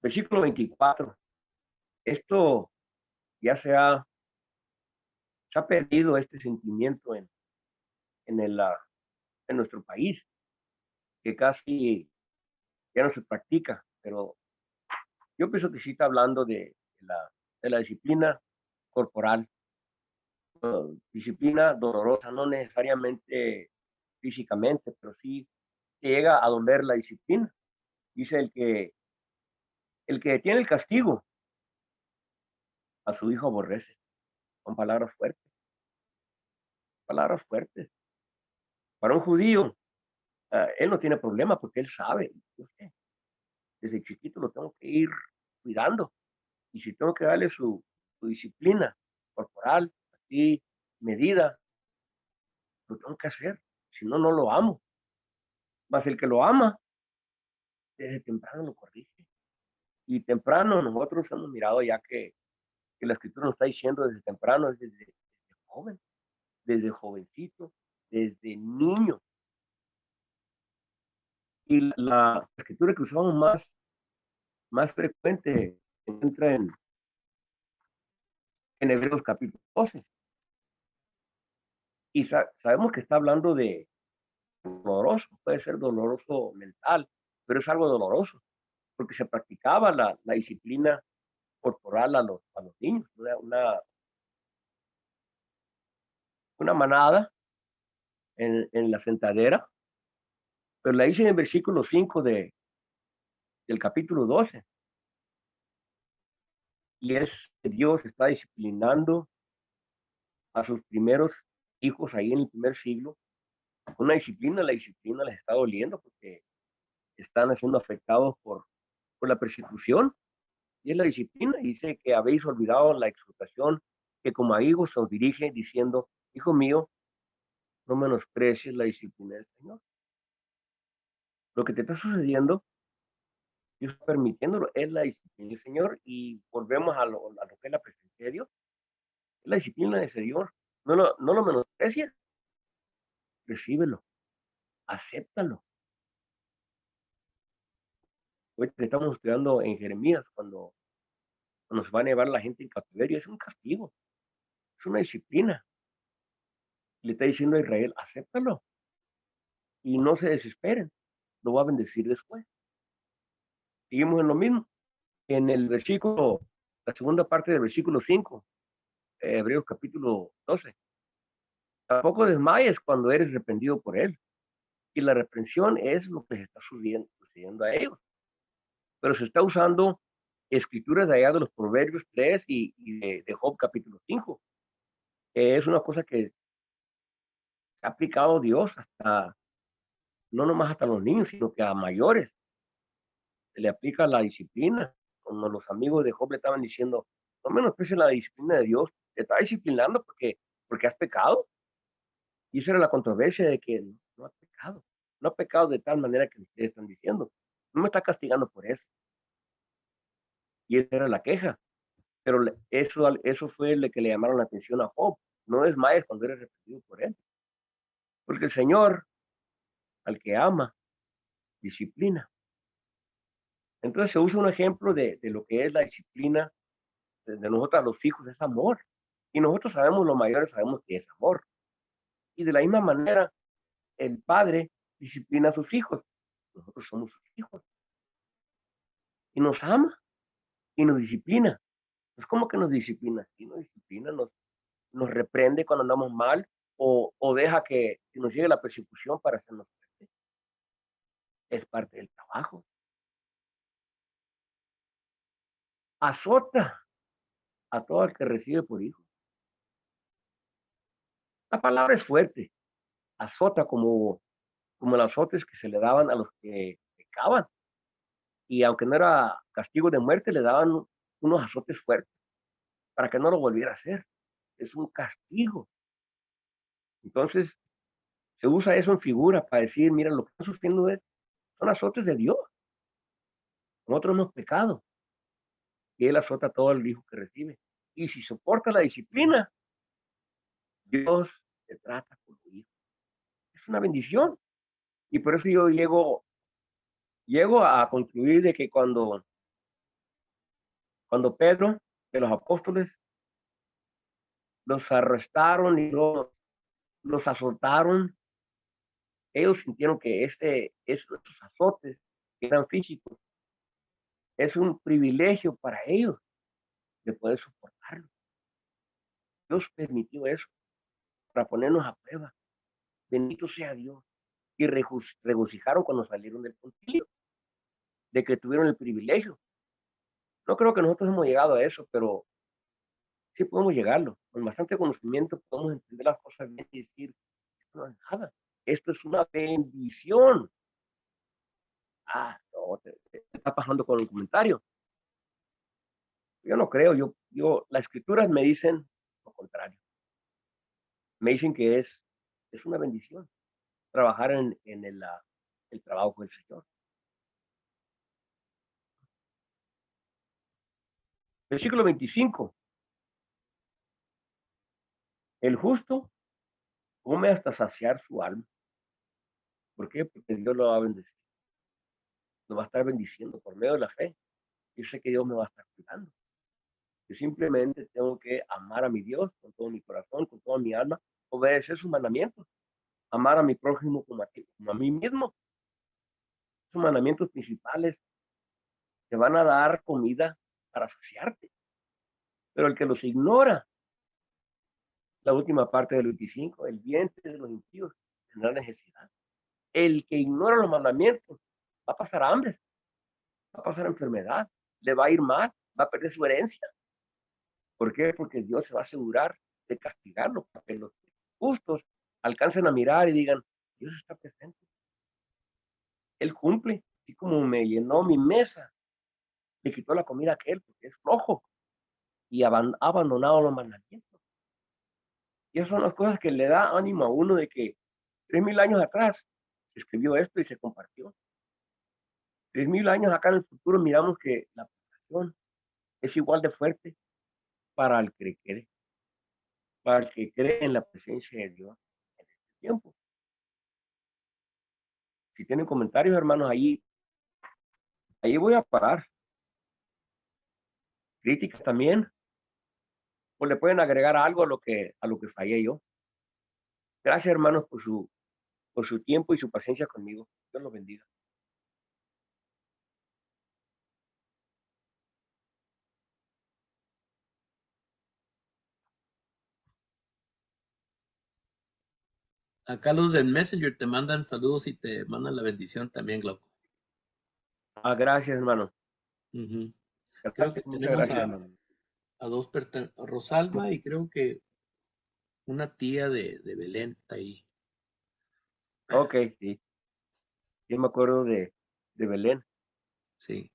Speaker 1: Versículo 24. Esto ya se ha perdido este sentimiento en nuestro país, que casi ya no se practica, pero yo pienso que sí está hablando de la disciplina corporal, disciplina dolorosa, no necesariamente físicamente, pero sí llega a doler la disciplina. Dice el que detiene el castigo, a su hijo aborrece. Son palabras fuertes. Palabras fuertes. Para un judío, él no tiene problema porque él sabe, yo sé, desde chiquito lo tengo que ir cuidando. Y si tengo que darle su disciplina corporal, así, medida, lo tengo que hacer. Si no, no lo amo. Más el que lo ama, desde temprano lo corrige. Y temprano nosotros hemos mirado ya que la escritura nos está diciendo desde temprano, desde joven, desde jovencito, desde niño. Y la escritura que usamos más frecuente se encuentra en Hebreos capítulo 12. Y sabemos que está hablando de doloroso, puede ser doloroso mental, pero es algo doloroso, porque se practicaba la disciplina corporal a los niños, una manada en la sentadera, pero la dice en el versículo 5 del capítulo 12, y es que Dios está disciplinando a sus primeros hijos ahí en el primer siglo. La disciplina les está doliendo porque están siendo afectados por la persecución, y es la disciplina. Dice que habéis olvidado la exhortación que como a hijos os dirige, diciendo, hijo mío, no menosprecies la disciplina del Señor. Lo que te está sucediendo, Dios está permitiéndolo, es la disciplina del Señor, y volvemos a lo que es la presencia de Dios. Es la disciplina del Señor. No lo menosprecies, recíbelo, acéptalo. Hoy estamos estudiando en Jeremías cuando se van a llevar a la gente en cautiverio. Es un castigo, es una disciplina. Le está diciendo a Israel, acéptalo y no se desesperen, lo va a bendecir después. Seguimos en lo mismo. En el versículo, la segunda parte del versículo 5, Hebreos capítulo 12. Tampoco desmayes cuando eres reprendido por él. Y la reprensión es lo que se está sucediendo a ellos. Pero se está usando escrituras de allá de los Proverbios 3 y de Job capítulo 5. Es una cosa que ha aplicado Dios hasta, no nomás hasta los niños, sino que a mayores. Se le aplica la disciplina. Cuando los amigos de Job le estaban diciendo, no menosprecies la disciplina de Dios, te está disciplinando porque has pecado. Y esa era la controversia de que no has pecado. No ha pecado de tal manera que ustedes están diciendo. No me está castigando por eso. Y esa era la queja. Pero eso fue lo que le llamaron la atención a Job. No desmayes cuando eres reprendido por él. Porque el Señor, al que ama, disciplina. Entonces se usa un ejemplo de lo que es la disciplina de nosotros a los hijos, es amor. Y nosotros sabemos, los mayores sabemos que es amor. Y de la misma manera, el padre disciplina a sus hijos. Nosotros somos sus hijos. Y nos ama y nos disciplina. Pues, ¿cómo que nos disciplina? Sí, nos disciplina, nos reprende cuando andamos mal o deja que nos llegue la persecución para hacernos fuertes. Es parte del trabajo. Azota a todo el que recibe por hijo. La palabra es fuerte. Azota como los azotes que se le daban a los que pecaban. Y aunque no era castigo de muerte, le daban unos azotes fuertes para que no lo volviera a hacer. Es un castigo. Entonces, se usa eso en figura para decir, mira, lo que están sufriendo son azotes de Dios. Nosotros hemos pecado y Él azota a todo el hijo que recibe. Y si soporta la disciplina, Dios te trata como hijo. Es una bendición. Y por eso yo llego a concluir de que cuando Pedro, de los apóstoles, los arrestaron y los azotaron, ellos sintieron que esos azotes que eran físicos, es un privilegio para ellos de poder soportarlo. Dios permitió eso para ponernos a prueba. Bendito sea Dios. Y regocijaron cuando salieron del concilio, de que tuvieron el privilegio. No creo que nosotros hemos llegado a eso, pero sí podemos llegarlo. Con bastante conocimiento podemos entender las cosas bien y decir, esto no es nada. Esto es una bendición. No, te está pasando con el comentario. Yo no creo, las escrituras me dicen lo contrario. Me dicen que es una bendición trabajar en el trabajo del Señor. Versículo 25. El justo come hasta saciar su alma. ¿Por qué? Porque Dios lo va a bendecir. Lo va a estar bendiciendo por medio de la fe. Yo sé que Dios me va a estar cuidando. Yo simplemente tengo que amar a mi Dios con todo mi corazón, con toda mi alma, obedecer sus mandamientos, amar a mi prójimo como a mí mismo. Sus mandamientos principales te van a dar comida para saciarte. Pero el que los ignora, la última parte del 25, el vientre de los impíos tendrá necesidad. El que ignora los mandamientos va a pasar hambre, va a pasar enfermedad, le va a ir mal, va a perder su herencia. ¿Por qué? Porque Dios se va a asegurar de castigarlo, para que los justos alcancen a mirar y digan, Dios está presente. Él cumple, así como me llenó mi mesa, le quitó la comida a aquel porque es flojo y ha abandonado los mandamientos. Y esas son las cosas que le da ánimo a uno de que 3000 años atrás se escribió esto y se compartió. 3000 años acá en el futuro miramos que la población es igual de fuerte para el que cree, para el que cree en la presencia de Dios en este tiempo. Si tienen comentarios, hermanos, ahí voy a parar. Críticas también, o le pueden agregar algo a lo que fallé yo. Gracias, hermanos, por su tiempo y su paciencia conmigo. Dios los bendiga.
Speaker 3: Acá los del Messenger te mandan saludos y te mandan la bendición también, Glauco.
Speaker 1: Gracias, hermano.
Speaker 3: Creo que
Speaker 1: Muchas
Speaker 3: tenemos
Speaker 1: gracias, hermano.
Speaker 3: a dos personas, Rosalba y creo que una tía de Belén está ahí.
Speaker 1: Ok, sí. Yo me acuerdo de Belén.
Speaker 3: Sí.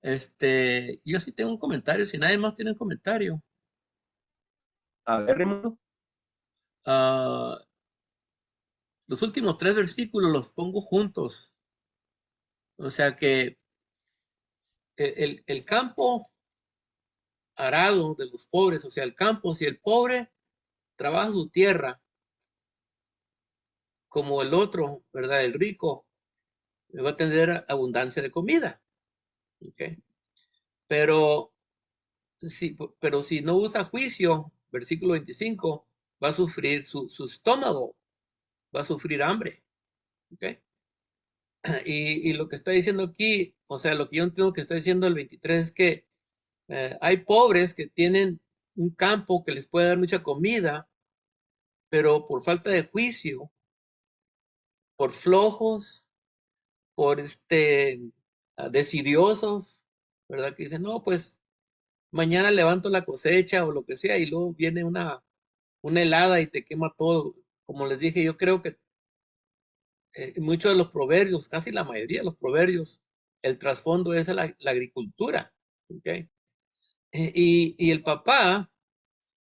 Speaker 3: Yo sí tengo un comentario, si nadie más tiene un comentario.
Speaker 1: A ver, Raimundo.
Speaker 3: Ah, los últimos 3 versículos los pongo juntos. O sea que el campo arado de los pobres, o sea, el campo, si el pobre trabaja su tierra como el otro, ¿verdad? El rico va a tener abundancia de comida. ¿Ok? Pero si no usa juicio, versículo 25, va a sufrir su estómago, va a sufrir hambre. ¿Ok? Y lo que está diciendo aquí, o sea, lo que yo entiendo que está diciendo el 23 es que hay pobres que tienen un campo que les puede dar mucha comida, pero por falta de juicio, por flojos, por desidiosos, ¿verdad? Que dicen, no, pues mañana levanto la cosecha o lo que sea, y luego viene una helada y te quema todo. Como les dije, yo creo que muchos de los proverbios, casi la mayoría de los proverbios, el trasfondo es la agricultura. ¿Ok? Y el papá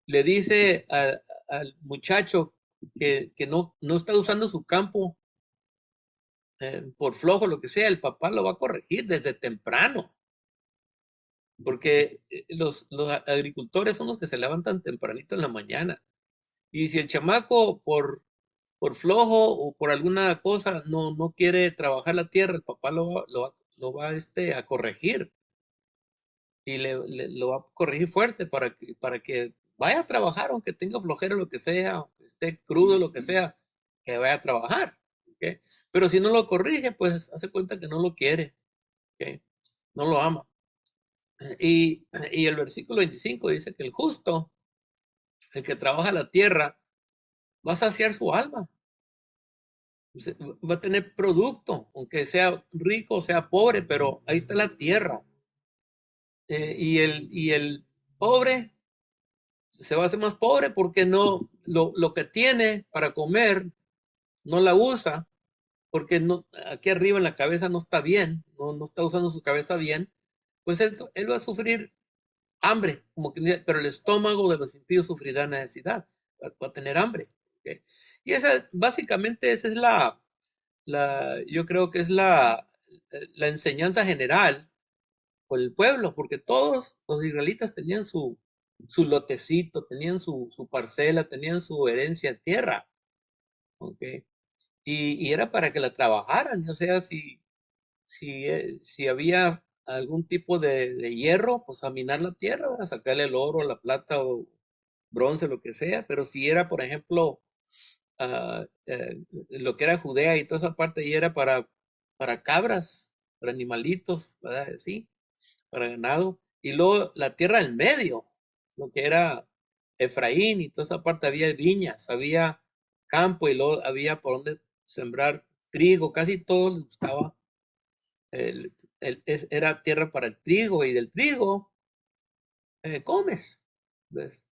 Speaker 3: le dice al muchacho que no está usando su campo por flojo, lo que sea, el papá lo va a corregir desde temprano, porque los agricultores son los que se levantan tempranito en la mañana. Y si el chamaco por flojo o por alguna cosa no quiere trabajar la tierra, el papá lo va a corregir y lo va a corregir fuerte para que vaya a trabajar, aunque tenga flojera, lo que sea, aunque esté crudo, lo que sea, que vaya a trabajar. ¿Ok? Pero si no lo corrige, pues hace cuenta que no lo quiere. ¿Ok? No lo ama. Y el versículo 25 dice que el justo, el que trabaja la tierra, va a saciar su alma. Va a tener producto, aunque sea rico o sea pobre, pero ahí está la tierra. Y el pobre se va a hacer más pobre porque no lo que tiene para comer no la usa, porque no, aquí arriba en la cabeza no está bien, no está usando su cabeza bien, pues él va a sufrir hambre, pero el estómago de los impíos sufrirá necesidad, va a tener hambre. ¿Ok? Y básicamente esa es yo creo que es la enseñanza general por el pueblo, porque todos los israelitas tenían su lotecito, tenían su parcela, tenían su herencia de tierra. ¿Ok? Y era para que la trabajaran, o sea, si había algún tipo de hierro, pues a minar la tierra, a sacarle el oro, la plata o bronce, lo que sea, pero si era, por ejemplo, lo que era Judea y toda esa parte, y era para cabras, para animalitos, ¿verdad? Sí, para ganado. Y luego la tierra en medio, lo que era Efraín y toda esa parte, había viñas, había campo y luego había por donde sembrar trigo, casi todo les gustaba. Era tierra para el trigo y del trigo comes. ¿Ves?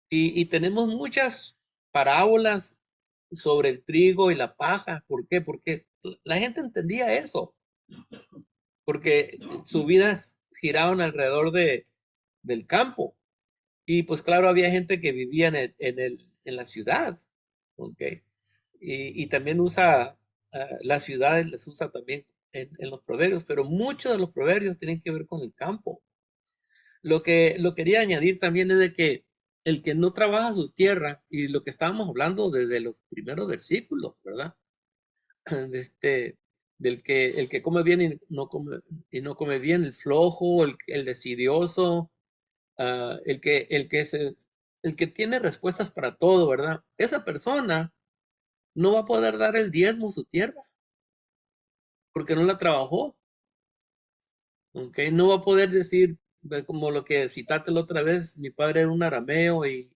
Speaker 3: Y tenemos muchas parábolas sobre el trigo y la paja. ¿Por qué? Porque la gente entendía eso, porque sus vidas giraban alrededor del campo. Y pues claro, había gente que vivía en la ciudad. ¿Ok? Y también las ciudades les usa también en los proverbios, pero muchos de los proverbios tienen que ver con el campo. Lo que quería añadir también es de que el que no trabaja su tierra, y lo que estábamos hablando desde los primeros versículos, ¿verdad? Del que el que come bien y no come bien, el flojo, el desidioso, el que tiene respuestas para todo, ¿verdad? Esa persona no va a poder dar el diezmo a su tierra porque no la trabajó, ¿ok? No va a poder decir, como lo que citaste la otra vez, mi padre era un arameo y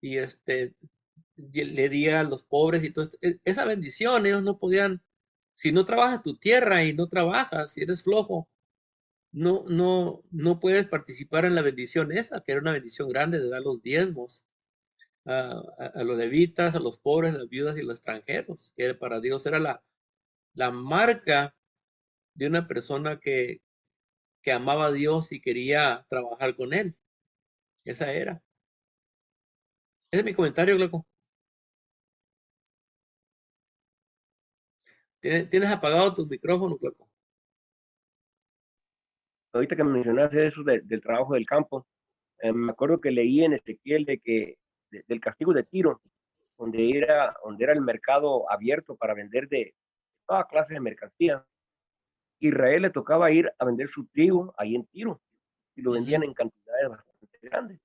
Speaker 3: le di a los pobres y todo esto. Esa bendición, ellos no podían, si no trabajas tu tierra y no trabajas, si eres flojo, no puedes participar en la bendición esa, que era una bendición grande de dar los diezmos a los levitas, a los pobres, las viudas y los extranjeros, que para Dios era la marca de una persona que amaba a Dios y quería trabajar con él. Esa era. Ese es mi comentario, loco. ¿Tienes apagado tu micrófono, loco?
Speaker 1: Ahorita que mencionaste eso del trabajo del campo, me acuerdo que leí en Ezequiel del castigo de Tiro, donde era el mercado abierto para vender de toda clase de mercancía. Israel le tocaba ir a vender su trigo ahí en Tiro y lo vendían en cantidades bastante grandes.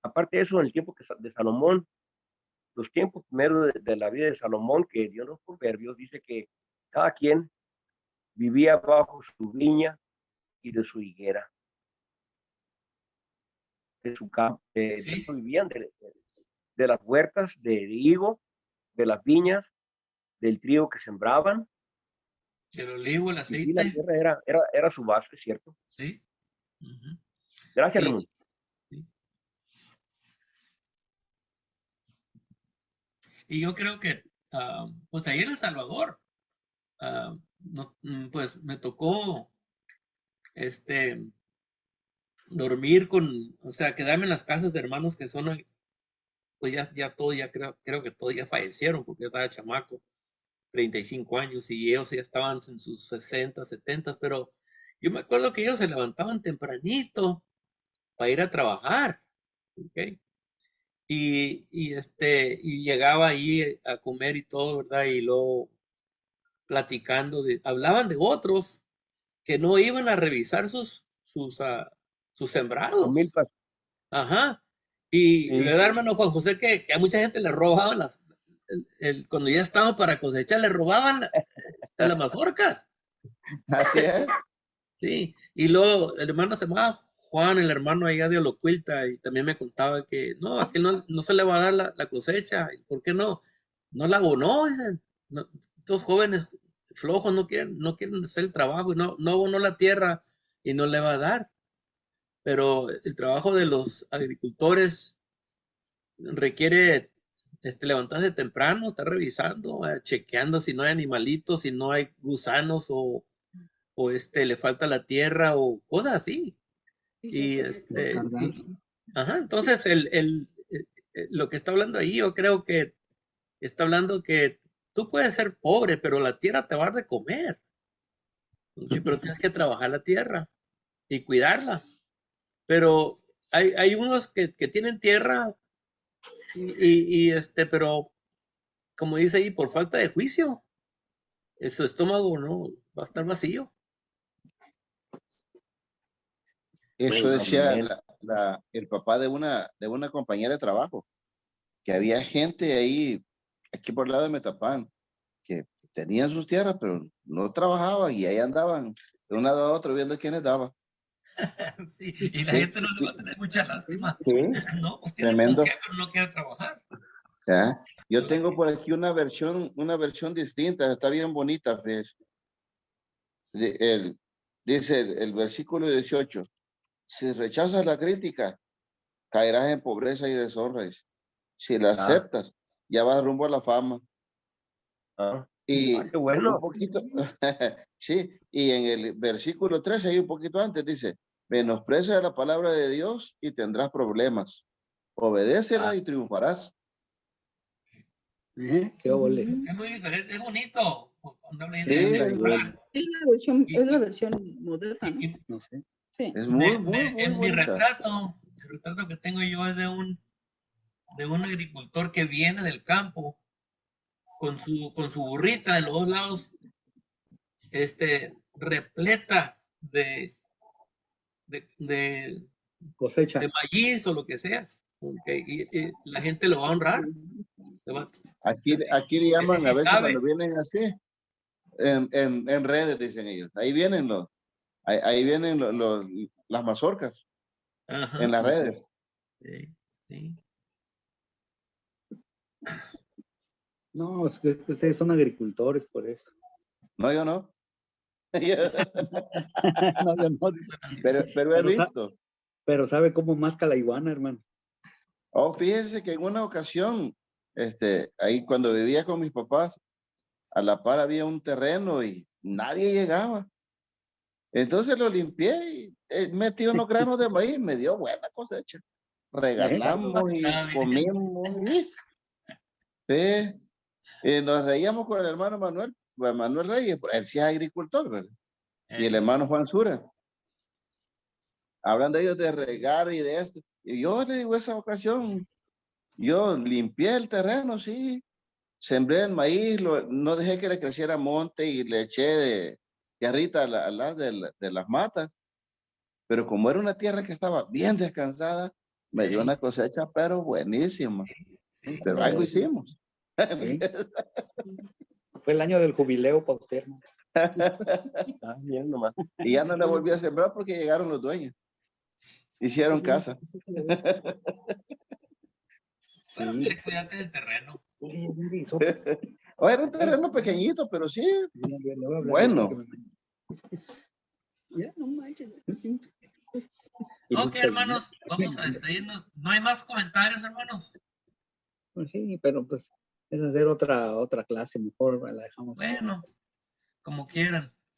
Speaker 1: Aparte de eso, en el tiempo de Salomón, los tiempos primero de la vida de Salomón, que dio los proverbios, dice que cada quien vivía bajo su viña y de su higuera, de su campo,
Speaker 3: Sí,
Speaker 1: vivían de las huertas de higo, de las viñas, del trigo que sembraban.
Speaker 3: el olivo, el
Speaker 1: Y sí, la
Speaker 3: aceite,
Speaker 1: tierra era su base, ¿cierto?
Speaker 3: sí. Ujú.
Speaker 1: Gracias,
Speaker 3: Y,
Speaker 1: Ramón.
Speaker 3: sí. Y yo creo que, pues ahí en El Salvador, pues me tocó, dormir o sea, quedarme en las casas de hermanos que son, pues ya todos, creo que todos ya fallecieron porque yo estaba chamaco, 35 años, y ellos ya estaban en sus 60, 70, pero yo me acuerdo que ellos se levantaban tempranito para ir a trabajar, ¿ok? Y llegaba ahí a comer y todo, ¿verdad? Y luego platicando, hablaban de otros que no iban a revisar sus
Speaker 1: Con
Speaker 3: sembrados.
Speaker 1: milpas,
Speaker 3: Ajá. Y
Speaker 1: sí.
Speaker 3: verdad, hermano Juan José, que a mucha gente le robaban cuando ya estaban para cosechar, le robaban las mazorcas.
Speaker 4: Así es.
Speaker 3: Sí. Y luego el hermano se llamaba Juan, el hermano allá de Olocuilta, y también me contaba que no, a que no se le va a dar la cosecha. ¿Por qué no? No la abonó, dicen. Estos jóvenes flojos no quieren hacer el trabajo y no abonó la tierra y no le va a dar. Pero el trabajo de los agricultores requiere levantarse temprano, estar revisando, chequeando si no hay animalitos, si no hay gusanos o le falta la tierra o cosas así. Y
Speaker 2: Descargar.
Speaker 3: ajá, entonces lo que está hablando ahí, yo creo que está hablando que tú puedes ser pobre, pero la tierra te va a dar de comer, ¿ok? Pero tienes que trabajar la tierra y cuidarla. Pero hay unos que tienen tierra pero como dice ahí, por falta de juicio, su estómago no va a estar vacío.
Speaker 4: Eso decía
Speaker 1: Amén.
Speaker 4: el papá de una compañera de trabajo, que había gente ahí, aquí por el lado de Metapán, que tenían sus tierras, pero no trabajaban y ahí andaban de un lado a otro viendo quiénes daba.
Speaker 3: Sí, y la
Speaker 1: Sí,
Speaker 3: gente no le va a tener mucha lástima.
Speaker 4: Sí,
Speaker 3: No, pues tiene con qué,
Speaker 4: tremendo.
Speaker 3: pero no quiere trabajar.
Speaker 4: ¿Ya? Yo
Speaker 3: ¿Verdad
Speaker 4: tengo
Speaker 3: que?
Speaker 4: por aquí una versión distinta, está bien bonita, ¿ves? Dice el versículo 18, si rechazas la crítica, caerás en pobreza y deshonra. Dice. Si la
Speaker 1: ah,
Speaker 4: aceptas, ya vas rumbo a la fama.
Speaker 1: ah,
Speaker 4: Y
Speaker 1: qué
Speaker 4: un
Speaker 1: bueno.
Speaker 4: poquito, sí, y en el versículo 13, ahí un poquito antes, dice, menosprecia la palabra de Dios y tendrás problemas. Obedécela
Speaker 1: Ah,
Speaker 4: y triunfarás.
Speaker 2: ¿Qué ole?
Speaker 3: Es muy diferente, es bonito. cuando habla
Speaker 4: Sí,
Speaker 3: de rural.
Speaker 5: Es la versión moderna, ¿no?
Speaker 3: Y
Speaker 2: No sé.
Speaker 5: Sí.
Speaker 4: es muy,
Speaker 3: en mi
Speaker 4: bonita.
Speaker 3: retrato, el retrato que tengo yo es de un agricultor que viene del campo con su burrita de los dos lados, repleta de
Speaker 2: Cosecha.
Speaker 3: maíz o lo que sea. Okay, y la gente lo va a honrar.
Speaker 4: Aquí le llaman a
Speaker 3: Sí
Speaker 4: veces
Speaker 3: sabe.
Speaker 4: cuando vienen así, en redes, dicen ellos. Ahí vienen ahí vienen las mazorcas
Speaker 3: Ajá.
Speaker 4: en las redes.
Speaker 3: Sí, sí.
Speaker 2: No, es que ustedes son agricultores, por eso.
Speaker 4: No, yo no.
Speaker 2: No, yo no.
Speaker 4: pero he
Speaker 2: Pero
Speaker 4: visto.
Speaker 2: Pero sabe cómo masca la iguana, hermano.
Speaker 4: Oh, fíjense que en una ocasión, ahí cuando vivía con mis papás, a la par había un terreno y nadie llegaba. Entonces lo limpié y metí unos granos de maíz, me dio buena cosecha. Regalamos y comimos. Sí, y nos reíamos con el hermano Manuel, pues Manuel Reyes, él sí es agricultor, ¿verdad? Y el hermano Juan Sura. Hablando ellos de regar y de esto. Y yo le digo, esa ocasión, yo limpié el terreno, sí. Sembré el maíz, no dejé que le creciera monte y le eché de tierrita a las de las matas. Pero como era una tierra que estaba bien descansada, me dio una cosecha, pero buenísima.
Speaker 3: Sí.
Speaker 4: Pero algo hicimos.
Speaker 2: ¿Sí? Fue el año del jubileo para usted, hermano.
Speaker 1: Ah, bien nomás.
Speaker 4: Y ya no le volví a sembrar porque llegaron los dueños. Hicieron casa.
Speaker 3: Bueno, mire, cuídate del terreno.
Speaker 4: O era un terreno pequeñito, pero sí, bueno.
Speaker 5: Ya, no manches.
Speaker 3: Ok, hermanos, vamos a despedirnos. ¿No hay más comentarios, hermanos?
Speaker 2: Pues sí, pero pues es hacer otra clase, mejor la dejamos.
Speaker 3: Bueno, como quieran.